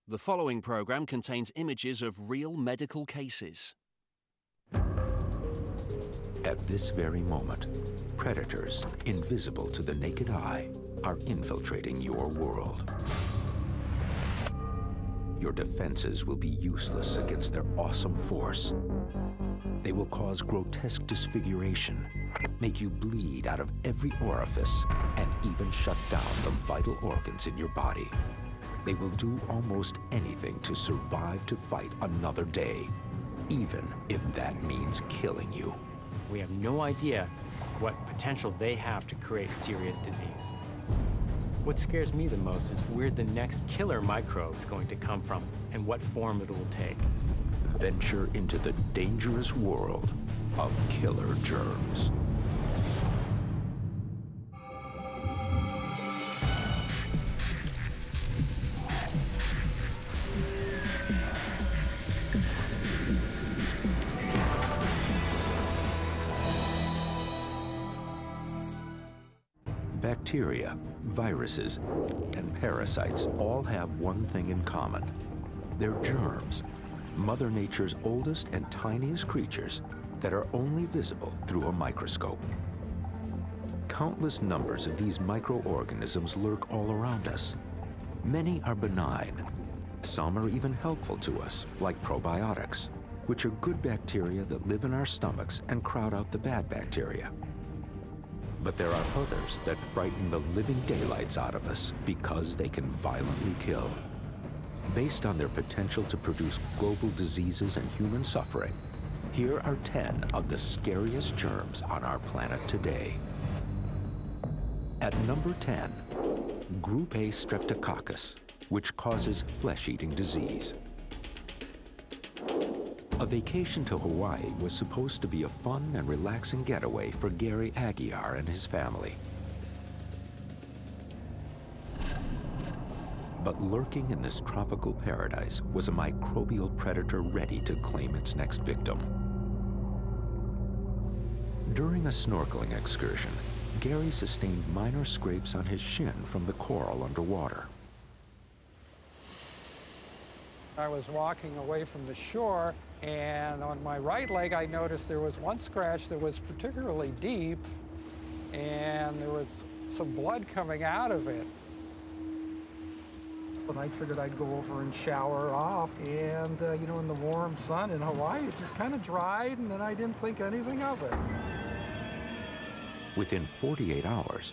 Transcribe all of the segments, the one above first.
The following program contains images of real medical cases. At this very moment, predators, invisible to the naked eye, are infiltrating your world. Your defenses will be useless against their awesome force. They will cause grotesque disfiguration, make you bleed out of every orifice, and even shut down the vital organs in your body. They will do almost anything to survive to fight another day, even if that means killing you. We have no idea what potential they have to create serious disease. What scares me the most is where the next killer microbe is going to come from and what form it will take. Venture into the dangerous world of killer germs. Bacteria, viruses, and parasites all have one thing in common. They're germs, Mother Nature's oldest and tiniest creatures that are only visible through a microscope. Countless numbers of these microorganisms lurk all around us. Many are benign. Some are even helpful to us, like probiotics, which are good bacteria that live in our stomachs and crowd out the bad bacteria. But there are others that frighten the living daylights out of us because they can violently kill. Based on their potential to produce global diseases and human suffering, here are 10 of the scariest germs on our planet today. At number 10, Group A Streptococcus, which causes flesh-eating disease. A vacation to Hawaii was supposed to be a fun and relaxing getaway for Gary Aguiar and his family. But lurking in this tropical paradise was a microbial predator ready to claim its next victim. During a snorkeling excursion, Gary sustained minor scrapes on his shin from the coral underwater. I was walking away from the shore, and on my right leg I noticed there was one scratch that was particularly deep, and there was some blood coming out of it. And I figured I'd go over and shower off, and you know, in the warm sun in Hawaii, it just kind of dried, and then I didn't think anything of it. Within 48 hours,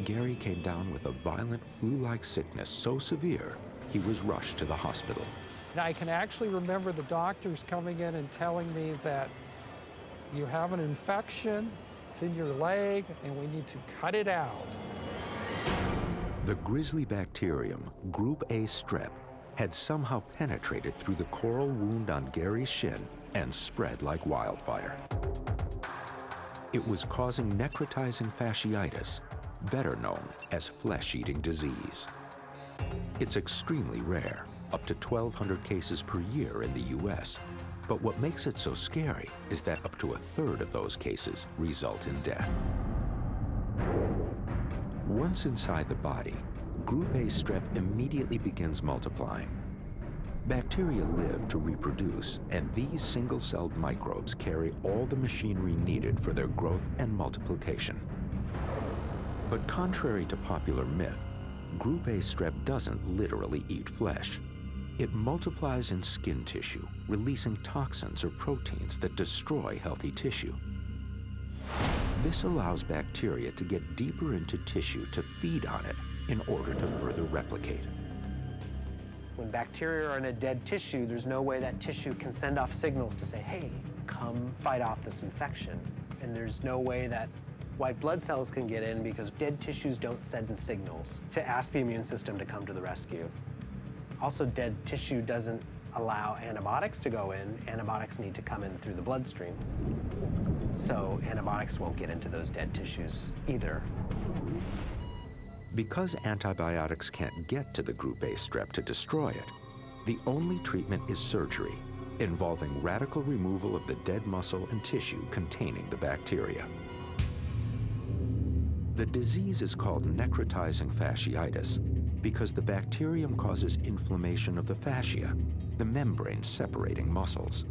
Gary came down with a violent flu-like sickness so severe, he was rushed to the hospital. And I can actually remember the doctors coming in and telling me that you have an infection, it's in your leg, and we need to cut it out. The grisly bacterium, Group A strep, had somehow penetrated through the coral wound on Gary's shin and spread like wildfire. It was causing necrotizing fasciitis, better known as flesh-eating disease. It's extremely rare, up to 1,200 cases per year in the US. But what makes it so scary is that up to a third of those cases result in death. Once inside the body, Group A strep immediately begins multiplying. Bacteria live to reproduce, and these single-celled microbes carry all the machinery needed for their growth and multiplication. But contrary to popular myth, Group A strep doesn't literally eat flesh. It multiplies in skin tissue, releasing toxins or proteins that destroy healthy tissue. This allows bacteria to get deeper into tissue to feed on it in order to further replicate. When bacteria are in a dead tissue, there's no way that tissue can send off signals to say, hey, come fight off this infection. And there's no way that white blood cells can get in because dead tissues don't send signals to ask the immune system to come to the rescue. Also, dead tissue doesn't allow antibiotics to go in. Antibiotics need to come in through the bloodstream. So antibiotics won't get into those dead tissues either. Because antibiotics can't get to the Group A strep to destroy it, the only treatment is surgery, involving radical removal of the dead muscle and tissue containing the bacteria. The disease is called necrotizing fasciitis, because the bacterium causes inflammation of the fascia, the membrane separating muscles.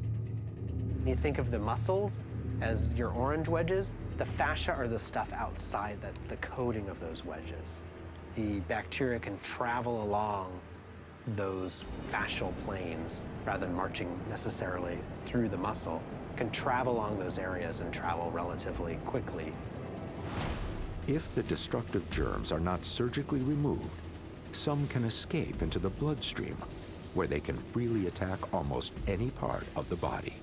You think of the muscles as your orange wedges. The fascia are the stuff outside the coating of those wedges. The bacteria can travel along those fascial planes rather than marching necessarily through the muscle, can travel along those areas and travel relatively quickly. If the destructive germs are not surgically removed, some can escape into the bloodstream, where they can freely attack almost any part of the body.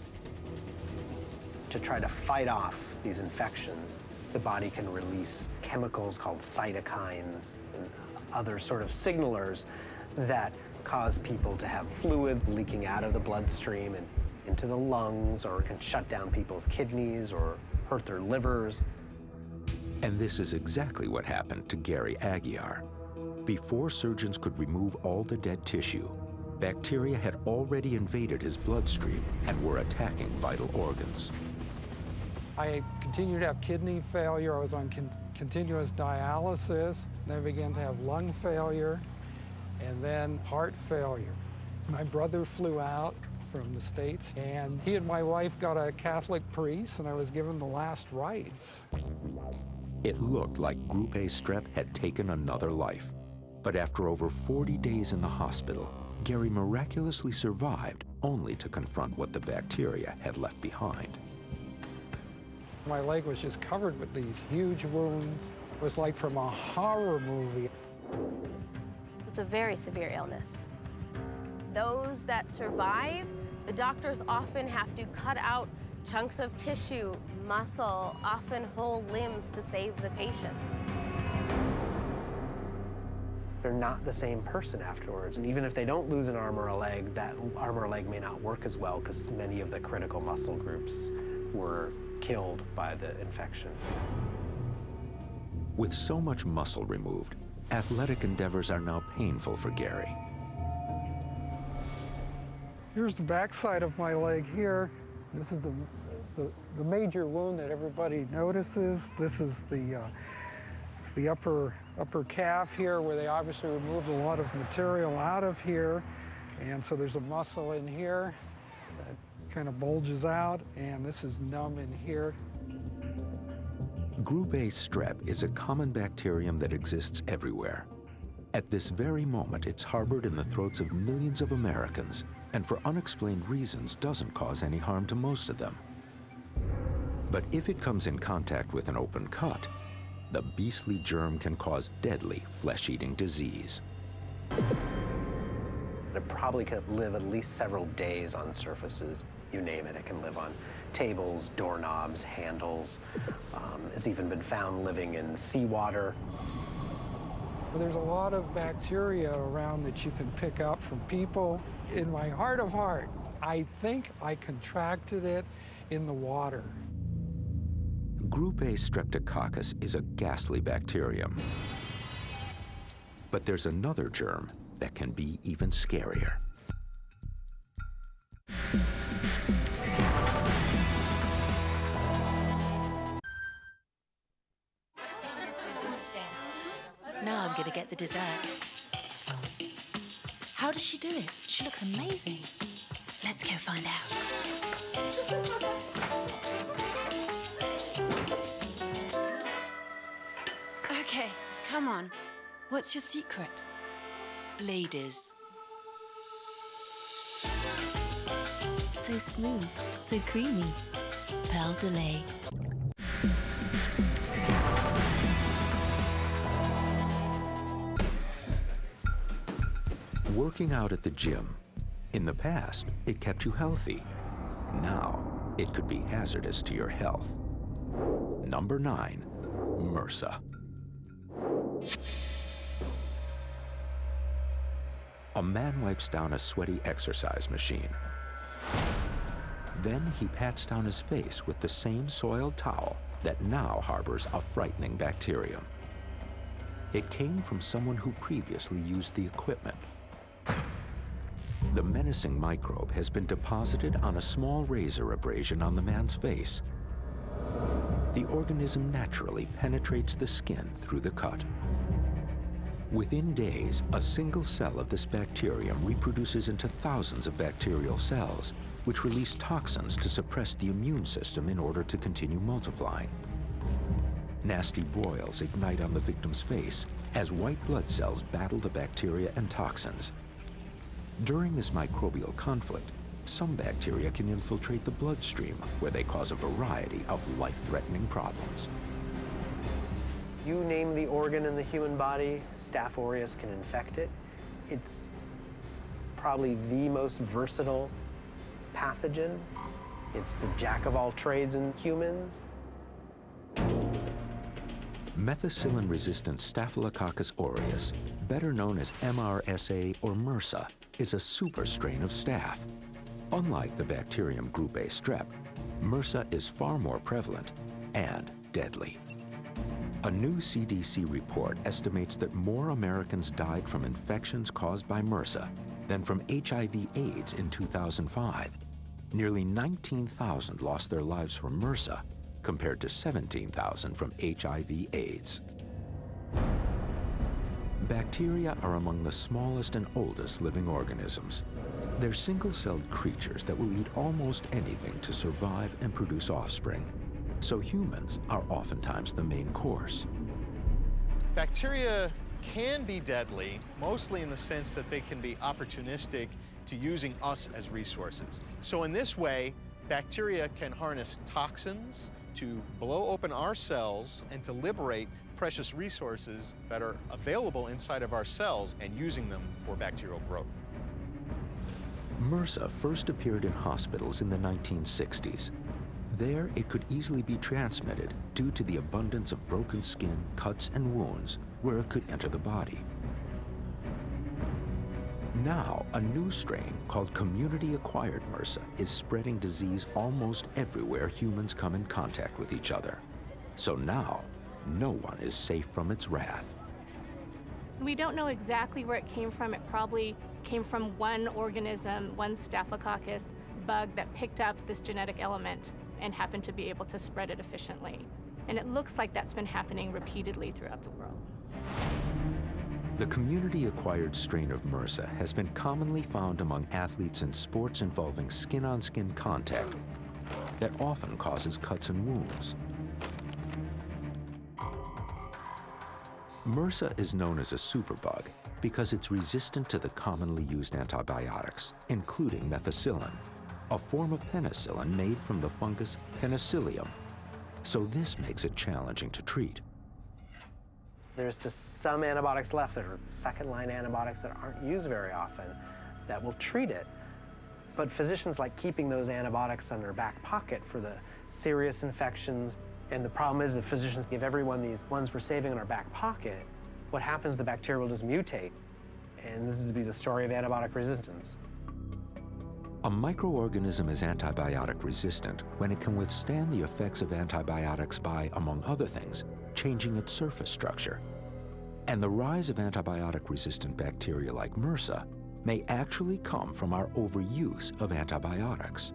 To try to fight off these infections, the body can release chemicals called cytokines and other sort of signalers that cause people to have fluid leaking out of the bloodstream and into the lungs, or can shut down people's kidneys or hurt their livers. And this is exactly what happened to Gary Aguiar. Before surgeons could remove all the dead tissue, bacteria had already invaded his bloodstream and were attacking vital organs. I continued to have kidney failure. I was on continuous dialysis. Then I began to have lung failure and then heart failure. My brother flew out from the States, and he and my wife got a Catholic priest, and I was given the last rites. It looked like Group A strep had taken another life. But after over 40 days in the hospital, Gary miraculously survived, only to confront what the bacteria had left behind. My leg was just covered with these huge wounds. It was like from a horror movie. It's a very severe illness. Those that survive, the doctors often have to cut out chunks of tissue, muscle, often whole limbs to save the patients. They're not the same person afterwards. And even if they don't lose an arm or a leg, that arm or leg may not work as well because many of the critical muscle groups were killed by the infection. With so much muscle removed, athletic endeavors are now painful for Gary. Here's the backside of my leg here. This is the major wound that everybody notices. This is the upper calf here, where they obviously removed a lot of material out of here. And so there's a muscle in here that kind of bulges out, and this is numb in here. Group A strep is a common bacterium that exists everywhere. At this very moment, it's harbored in the throats of millions of Americans, and for unexplained reasons doesn't cause any harm to most of them. But if it comes in contact with an open cut, the beastly germ can cause deadly flesh-eating disease. It probably could live at least several days on surfaces. You name it, it can live on tables, doorknobs, handles. It's even been found living in seawater. There's a lot of bacteria around that you can pick up from people. In my heart of heart, I think I contracted it in the water. Group A streptococcus is a ghastly bacterium. But there's another germ that can be even scarier. Now I'm gonna get the dessert. How does she do it? She looks amazing. Let's go find out. Okay, come on. What's your secret? Ladies. So smooth, so creamy. Perle de lait. Working out at the gym. In the past, it kept you healthy. Now, it could be hazardous to your health. Number 9, MRSA. A man wipes down a sweaty exercise machine. Then he pats down his face with the same soiled towel that now harbors a frightening bacterium. It came from someone who previously used the equipment. The menacing microbe has been deposited on a small razor abrasion on the man's face. The organism naturally penetrates the skin through the cut. Within days, a single cell of this bacterium reproduces into thousands of bacterial cells, which release toxins to suppress the immune system in order to continue multiplying. Nasty boils ignite on the victim's face as white blood cells battle the bacteria and toxins. During this microbial conflict, some bacteria can infiltrate the bloodstream, where they cause a variety of life-threatening problems. You name the organ in the human body, Staph aureus can infect it. It's probably the most versatile pathogen. It's the jack of all trades in humans. Methicillin-resistant Staphylococcus aureus, better known as MRSA or MRSA, is a super strain of staph. Unlike the bacterium group A strep, MRSA is far more prevalent and deadly. A new CDC report estimates that more Americans died from infections caused by MRSA than from HIV/AIDS in 2005. Nearly 19,000 lost their lives from MRSA, compared to 17,000 from HIV/AIDS. Bacteria are among the smallest and oldest living organisms. They're single-celled creatures that will eat almost anything to survive and produce offspring. So humans are oftentimes the main course. Bacteria can be deadly, mostly in the sense that they can be opportunistic to using us as resources. So in this way, bacteria can harness toxins to blow open our cells and to liberate precious resources that are available inside of our cells and using them for bacterial growth. MRSA first appeared in hospitals in the 1960s. There, it could easily be transmitted due to the abundance of broken skin, cuts, and wounds where it could enter the body. Now, a new strain called community-acquired MRSA is spreading disease almost everywhere humans come in contact with each other. So now, no one is safe from its wrath. We don't know exactly where it came from. It probably came from one organism, one Staphylococcus bug that picked up this genetic element and happened to be able to spread it efficiently. And it looks like that's been happening repeatedly throughout the world. The community-acquired strain of MRSA has been commonly found among athletes in sports involving skin-on-skin contact that often causes cuts and wounds. MRSA is known as a superbug because it's resistant to the commonly used antibiotics, including methicillin, a form of penicillin made from the fungus Penicillium. So this makes it challenging to treat. There's just some antibiotics left that are second-line antibiotics that aren't used very often that will treat it. But physicians like keeping those antibiotics in their back pocket for the serious infections. And the problem is if physicians give everyone these ones we're saving in our back pocket, what happens, the bacteria will just mutate. And this is to be the story of antibiotic resistance. A microorganism is antibiotic resistant when it can withstand the effects of antibiotics by, among other things, changing its surface structure. And the rise of antibiotic-resistant bacteria like MRSA may actually come from our overuse of antibiotics.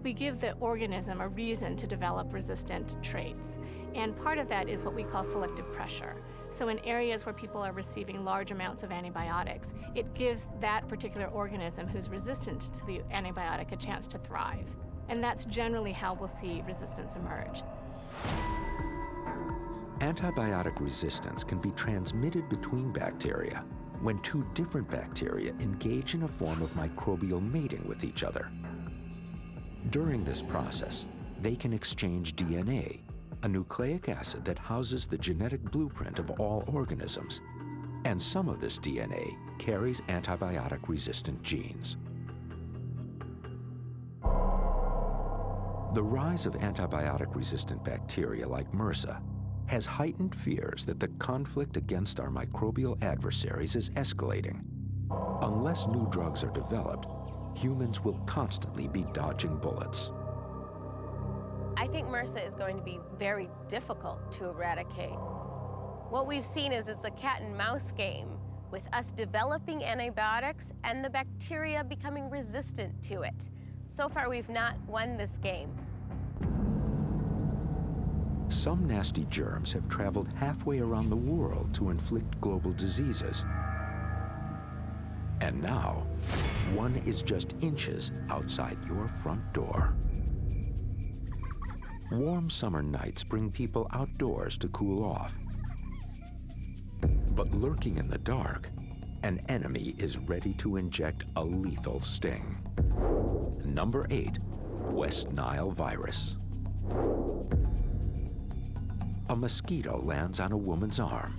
We give the organism a reason to develop resistant traits. And part of that is what we call selective pressure. So in areas where people are receiving large amounts of antibiotics, it gives that particular organism who's resistant to the antibiotic a chance to thrive. And that's generally how we'll see resistance emerge. Antibiotic resistance can be transmitted between bacteria when two different bacteria engage in a form of microbial mating with each other. During this process, they can exchange DNA, a nucleic acid that houses the genetic blueprint of all organisms, and some of this DNA carries antibiotic-resistant genes. The rise of antibiotic-resistant bacteria like MRSA has heightened fears that the conflict against our microbial adversaries is escalating. Unless new drugs are developed, humans will constantly be dodging bullets. I think MRSA is going to be very difficult to eradicate. What we've seen is it's a cat and mouse game with us developing antibiotics and the bacteria becoming resistant to it. So far, we've not won this game. Some nasty germs have traveled halfway around the world to inflict global diseases. And now, one is just inches outside your front door. Warm summer nights bring people outdoors to cool off. But lurking in the dark, an enemy is ready to inject a lethal sting. Number 8, West Nile virus. A mosquito lands on a woman's arm.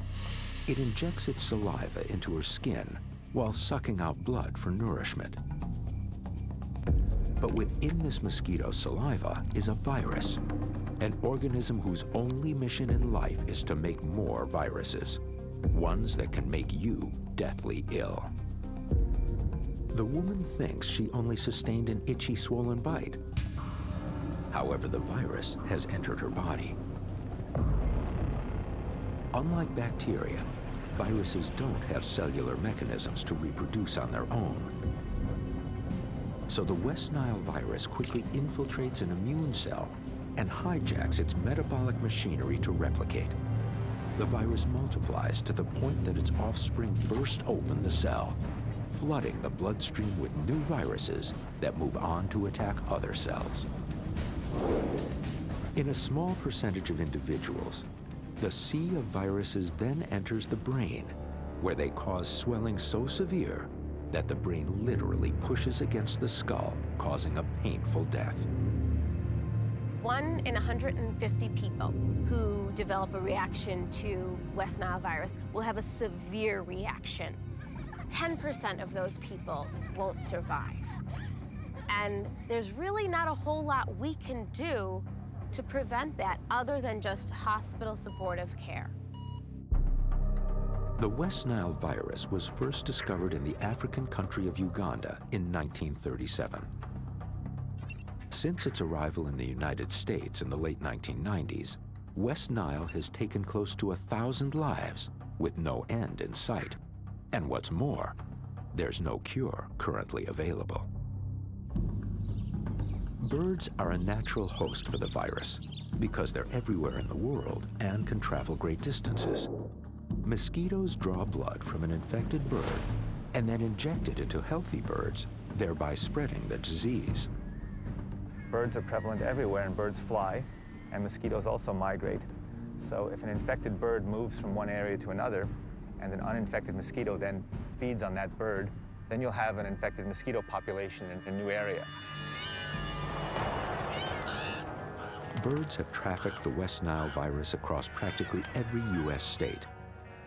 It injects its saliva into her skin while sucking out blood for nourishment. But within this mosquito's saliva is a virus, an organism whose only mission in life is to make more viruses, ones that can make you deathly ill. The woman thinks she only sustained an itchy, swollen bite. However, the virus has entered her body. Unlike bacteria, viruses don't have cellular mechanisms to reproduce on their own. So the West Nile virus quickly infiltrates an immune cell and hijacks its metabolic machinery to replicate. The virus multiplies to the point that its offspring burst open the cell, flooding the bloodstream with new viruses that move on to attack other cells. In a small percentage of individuals, the sea of viruses then enters the brain, where they cause swelling so severe that the brain literally pushes against the skull, causing a painful death. 1 in 150 people who develop a reaction to West Nile virus will have a severe reaction. 10% of those people won't survive. And there's really not a whole lot we can do to prevent that other than just hospital supportive care. The West Nile virus was first discovered in the African country of Uganda in 1937. Since its arrival in the United States in the late 1990s, West Nile has taken close to 1,000 lives with no end in sight. And what's more, there's no cure currently available. Birds are a natural host for the virus because they're everywhere in the world and can travel great distances. Mosquitoes draw blood from an infected bird and then inject it into healthy birds, thereby spreading the disease. Birds are prevalent everywhere, and birds fly, and mosquitoes also migrate. So if an infected bird moves from one area to another, and an uninfected mosquito then feeds on that bird, then you'll have an infected mosquito population in a new area. Birds have trafficked the West Nile virus across practically every U.S. state.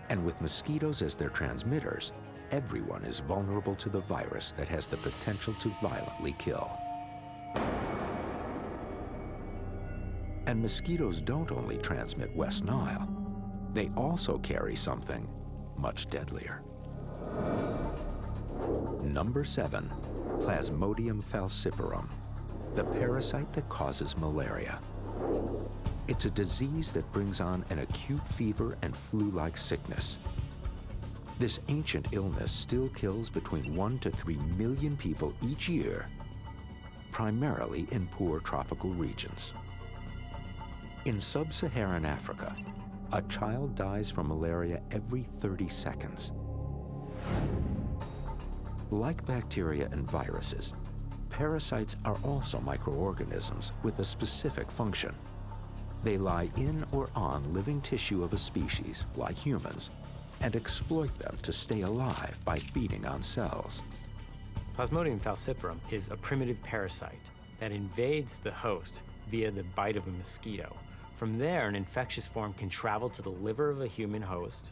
And with mosquitoes as their transmitters, everyone is vulnerable to the virus that has the potential to violently kill. And mosquitoes don't only transmit West Nile, they also carry something much deadlier. Number 7, Plasmodium falciparum, the parasite that causes malaria. It's a disease that brings on an acute fever and flu-like sickness. This ancient illness still kills between 1 to 3 million people each year, primarily in poor tropical regions. In sub-Saharan Africa, a child dies from malaria every 30 seconds. Like bacteria and viruses, parasites are also microorganisms with a specific function. They lie in or on living tissue of a species, like humans, and exploit them to stay alive by feeding on cells. Plasmodium falciparum is a primitive parasite that invades the host via the bite of a mosquito. From there, an infectious form can travel to the liver of a human host,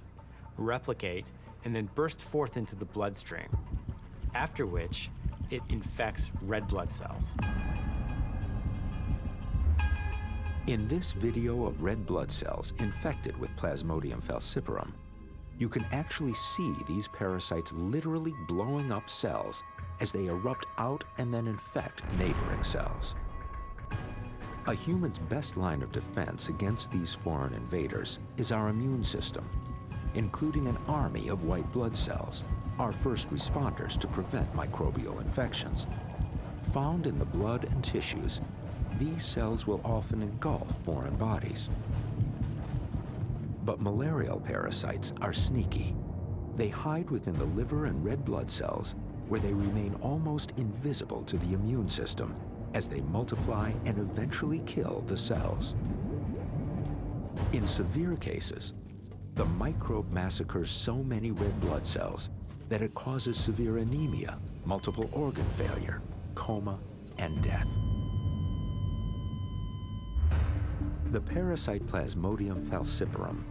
replicate, and then burst forth into the bloodstream, after which it infects red blood cells. In this video of red blood cells infected with Plasmodium falciparum, you can actually see these parasites literally blowing up cells as they erupt out and then infect neighboring cells. A human's best line of defense against these foreign invaders is our immune system, including an army of white blood cells, our first responders to prevent microbial infections. Found in the blood and tissues, these cells will often engulf foreign bodies. But malarial parasites are sneaky. They hide within the liver and red blood cells, where they remain almost invisible to the immune system as they multiply and eventually kill the cells. In severe cases, the microbe massacres so many red blood cells that it causes severe anemia, multiple organ failure, coma, and death. The parasite Plasmodium falciparum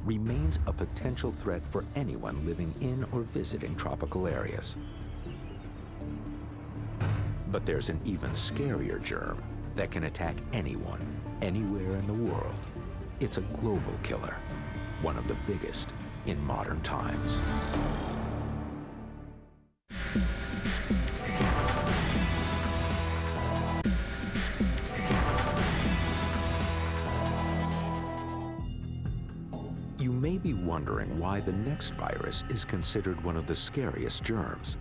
remains a potential threat for anyone living in or visiting tropical areas. But there's an even scarier germ that can attack anyone, anywhere in the world. It's a global killer, one of the biggest in modern times. You may be wondering why the next virus is considered one of the scariest germs.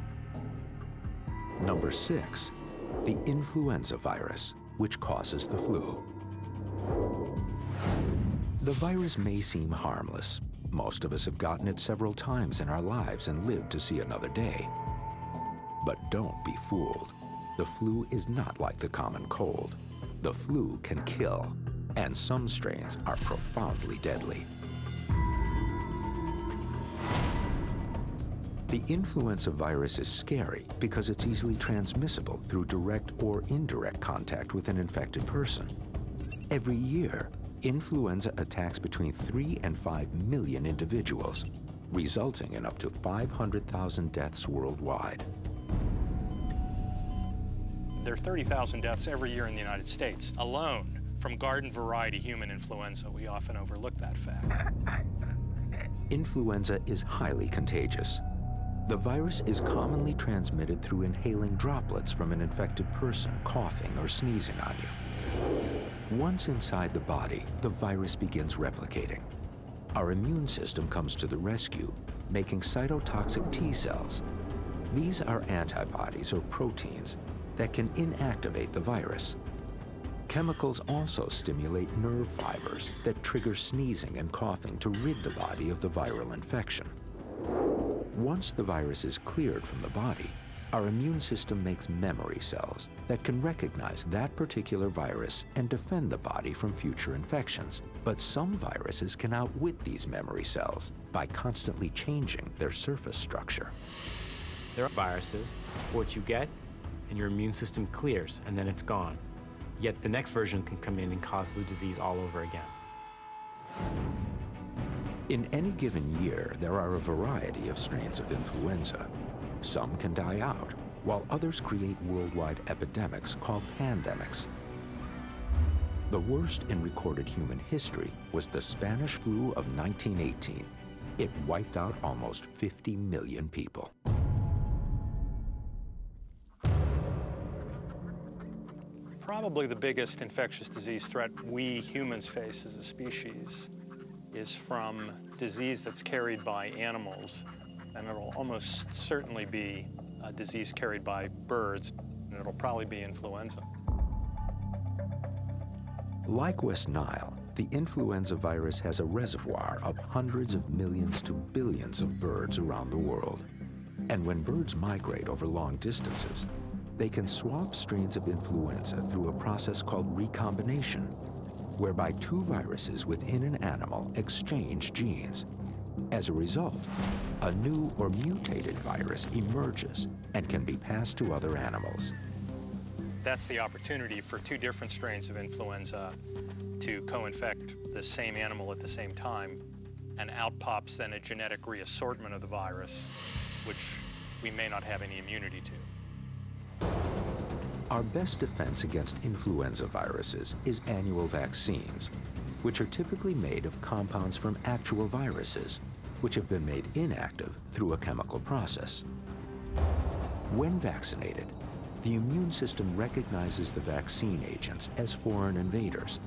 Number 6, the influenza virus, which causes the flu. The virus may seem harmless. Most of us have gotten it several times in our lives and lived to see another day. But don't be fooled. The flu is not like the common cold. The flu can kill, and some strains are profoundly deadly. The influenza virus is scary because it's easily transmissible through direct or indirect contact with an infected person. Every year, influenza attacks between 3 and 5 million individuals, resulting in up to 500,000 deaths worldwide. There are 30,000 deaths every year in the United States alone from garden variety human influenza. We often overlook that fact. Influenza is highly contagious. The virus is commonly transmitted through inhaling droplets from an infected person coughing or sneezing on you. Once inside the body, the virus begins replicating. Our immune system comes to the rescue, making cytotoxic T cells. These are antibodies or proteins that can inactivate the virus. Chemicals also stimulate nerve fibers that trigger sneezing and coughing to rid the body of the viral infection. Once the virus is cleared from the body, our immune system makes memory cells that can recognize that particular virus and defend the body from future infections. But some viruses can outwit these memory cells by constantly changing their surface structure. There are viruses, what you get, and your immune system clears, and then it's gone. Yet the next version can come in and cause the disease all over again. In any given year, there are a variety of strains of influenza. Some can die out, while others create worldwide epidemics called pandemics. The worst in recorded human history was the Spanish flu of 1918. It wiped out almost 50 million people. Probably the biggest infectious disease threat we humans face as a species is from disease that's carried by animals, and it'll almost certainly be a disease carried by birds, and it'll probably be influenza. Like West Nile, the influenza virus has a reservoir of hundreds of millions to billions of birds around the world. And when birds migrate over long distances, they can swap strains of influenza through a process called recombination, whereby two viruses within an animal exchange genes. As a result, a new or mutated virus emerges and can be passed to other animals. That's the opportunity for two different strains of influenza to co-infect the same animal at the same time, and out pops then a genetic reassortment of the virus, which we may not have any immunity to. Our best defense against influenza viruses is annual vaccines, which are typically made of compounds from actual viruses, which have been made inactive through a chemical process. When vaccinated, the immune system recognizes the vaccine agents as foreign invaders.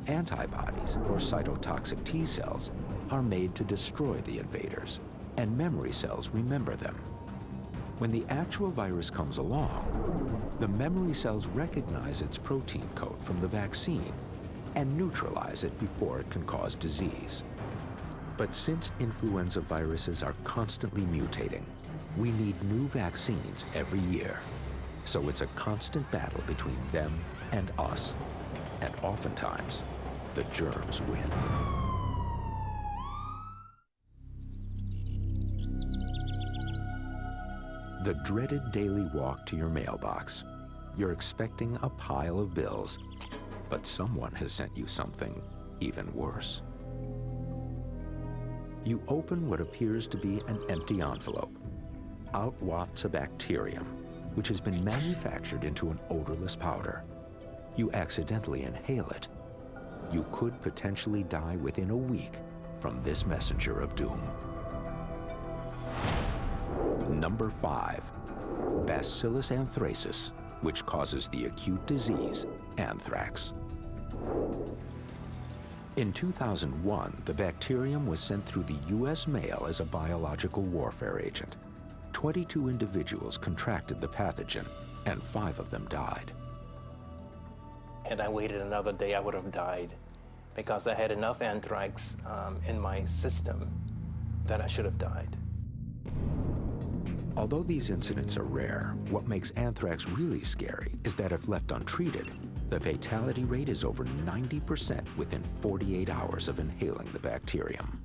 Antibodies, or cytotoxic T cells, are made to destroy the invaders, and memory cells remember them. When the actual virus comes along, the memory cells recognize its protein code from the vaccine and neutralize it before it can cause disease. But since influenza viruses are constantly mutating, we need new vaccines every year. So it's a constant battle between them and us. And oftentimes, the germs win. The dreaded daily walk to your mailbox. You're expecting a pile of bills, but someone has sent you something even worse. You open what appears to be an empty envelope. Out wafts a bacterium, which has been manufactured into an odorless powder. You accidentally inhale it. You could potentially die within a week from this messenger of doom. Number 5, Bacillus anthracis, which causes the acute disease, anthrax. In 2001, the bacterium was sent through the U.S. mail as a biological warfare agent. 22 individuals contracted the pathogen, and 5 of them died. Had I waited another day, I would have died because I had enough anthrax in my system that I should have died. Although these incidents are rare, what makes anthrax really scary is that if left untreated, the fatality rate is over 90% within 48 hours of inhaling the bacterium.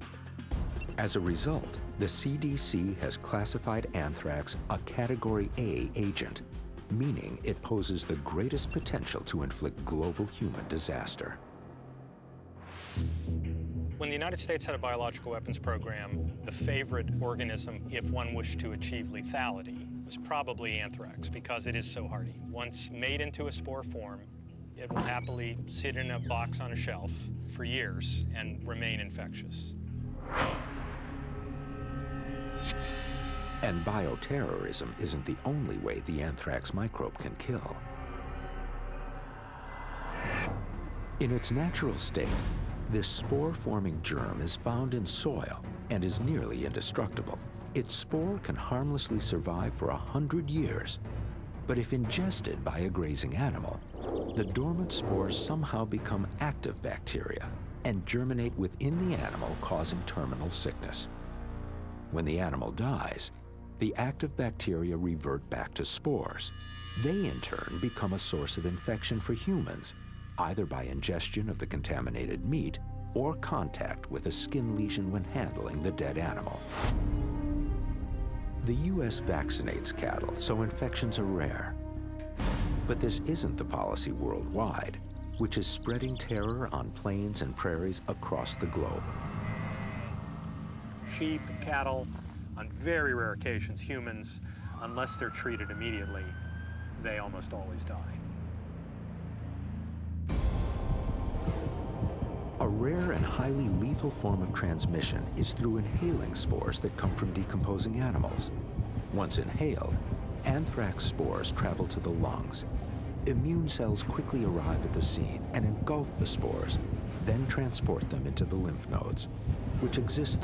As a result, the CDC has classified anthrax a Category A agent, meaning it poses the greatest potential to inflict global human disaster. When the United States had a biological weapons program, the favorite organism, if one wished to achieve lethality, was probably anthrax because it is so hardy. Once made into a spore form, it will happily sit in a box on a shelf for years and remain infectious. And bioterrorism isn't the only way the anthrax microbe can kill. In its natural state, this spore-forming germ is found in soil and is nearly indestructible. Its spore can harmlessly survive for 100 years. But if ingested by a grazing animal, the dormant spores somehow become active bacteria and germinate within the animal, causing terminal sickness. When the animal dies, the active bacteria revert back to spores. They, in turn, become a source of infection for humans, either by ingestion of the contaminated meat or contact with a skin lesion when handling the dead animal. The U.S. vaccinates cattle, so infections are rare. But this isn't the policy worldwide, which is spreading terror on plains and prairies across the globe. Sheep, cattle, on very rare occasions, humans, unless they're treated immediately, they almost always die. A rare and highly lethal form of transmission is through inhaling spores that come from decomposing animals. Once inhaled, anthrax spores travel to the lungs. Immune cells quickly arrive at the scene and engulf the spores, then transport them into the lymph nodes, which exist